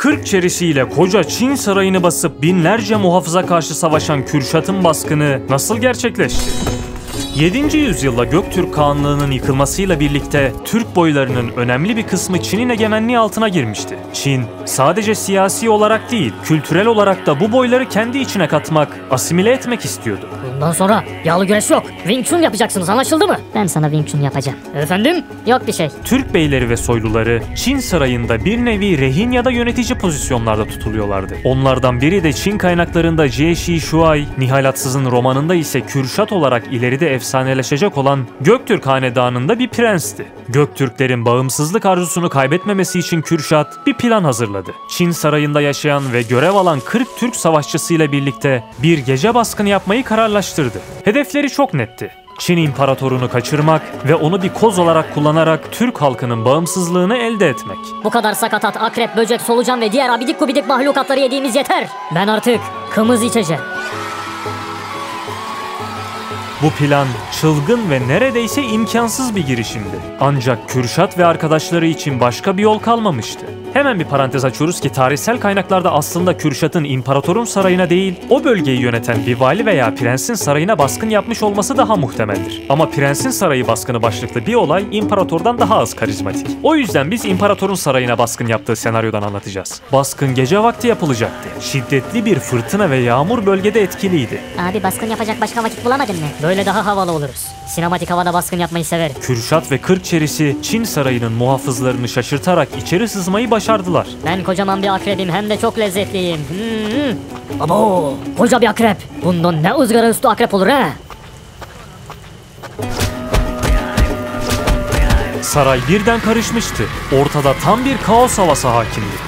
40 çerisiyle koca Çin sarayını basıp binlerce muhafıza karşı savaşan Kürşat'ın baskını nasıl gerçekleşti? 7. yüzyılda Göktürk Kağanlığı'nın yıkılmasıyla birlikte Türk boylarının önemli bir kısmı Çin'in egemenliği altına girmişti. Çin sadece siyasi olarak değil, kültürel olarak da bu boyları kendi içine katmak, asimile etmek istiyordu. Bundan sonra yağlı güreş yok. Wing Chun yapacaksınız, anlaşıldı mı? Ben sana Wing Chun yapacağım. Efendim? Yok bir şey. Türk beyleri ve soyluları Çin sarayında bir nevi rehin ya da yönetici pozisyonlarda tutuluyorlardı. Onlardan biri de Çin kaynaklarında Jie Shuai, Nihal Atsız'ın romanında ise Kürşat olarak ileride efsaneleşecek olan Göktürk hanedanında bir prensti. Göktürklerin bağımsızlık arzusunu kaybetmemesi için Kürşat bir plan hazırladı. Çin sarayında yaşayan ve görev alan 40 Türk savaşçısıyla birlikte bir gece baskını yapmayı kararlaştırdı. Hedefleri çok netti. Çin imparatorunu kaçırmak ve onu bir koz olarak kullanarak Türk halkının bağımsızlığını elde etmek. Bu kadar sakatat, akrep, böcek, solucan ve diğer abidik gubidik mahlukatları yediğimiz yeter. Ben artık kımız içeceğim. Bu plan çılgın ve neredeyse imkansız bir girişimdi. Ancak Kürşat ve arkadaşları için başka bir yol kalmamıştı. Hemen bir parantez açıyoruz ki tarihsel kaynaklarda aslında Kürşat'ın imparatorun sarayına değil, o bölgeyi yöneten bir vali veya prensin sarayına baskın yapmış olması daha muhtemeldir. Ama prensin sarayı baskını başlıklı bir olay imparatordan daha az karizmatik. O yüzden biz imparatorun sarayına baskın yaptığı senaryodan anlatacağız. Baskın gece vakti yapılacaktı. Şiddetli bir fırtına ve yağmur bölgede etkiliydi. Abi baskın yapacak başka vakit bulamadın mı? Böyle daha havalı oluruz. Sinematik havada baskın yapmayı severim. Kürşat ve 40 çerisi Çin sarayının muhafızlarını şaşırtarak içeri sızmayı başardılar. Ben kocaman bir akrebim, hem de çok lezzetliyim. Abo, koca bir akrep. Bundan ne ızgara üstü akrep olur ha? Saray birden karışmıştı. Ortada tam bir kaos havası hakimdi.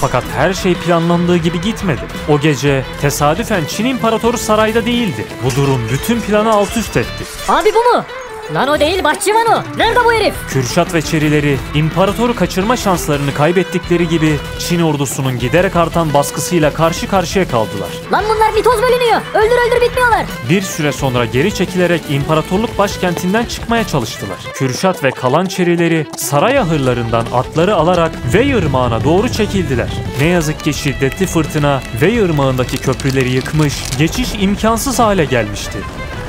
Fakat her şey planlandığı gibi gitmedi. O gece tesadüfen Çin İmparatoru sarayda değildi. Bu durum bütün planı alt üst etti. Abi bu mu? Lan o değil, bahçıvan o. Nerede bu herif? Kürşat ve çerileri imparatoru kaçırma şanslarını kaybettikleri gibi Çin ordusunun giderek artan baskısıyla karşı karşıya kaldılar. Lan bunlar mitoz bölünüyor. Öldür bitmiyorlar. Bir süre sonra geri çekilerek imparatorluk başkentinden çıkmaya çalıştılar. Kürşat ve kalan çerileri saray ahırlarından atları alarak Vey Irmağı'na doğru çekildiler. Ne yazık ki şiddetli fırtına Vey Irmağı'ndaki köprüleri yıkmış, geçiş imkansız hale gelmişti.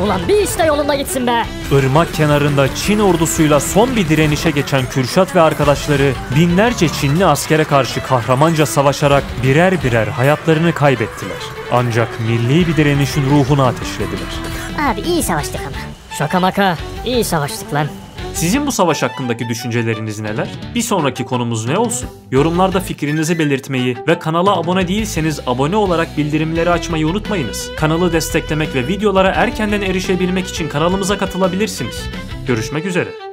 Ulan bir işte yolunda gitsin be. Irmak kenarında Çin ordusuyla son bir direnişe geçen Kürşat ve arkadaşları binlerce Çinli askere karşı kahramanca savaşarak birer birer hayatlarını kaybettiler. Ancak milli bir direnişin ruhunu ateşlediler. Abi iyi savaştık ama. Şaka maka, iyi savaştık lan. Sizin bu savaş hakkındaki düşünceleriniz neler? Bir sonraki konumuz ne olsun? Yorumlarda fikrinizi belirtmeyi ve kanala abone değilseniz abone olarak bildirimleri açmayı unutmayınız. Kanalı desteklemek ve videolara erkenden erişebilmek için kanalımıza katılabilirsiniz. Görüşmek üzere.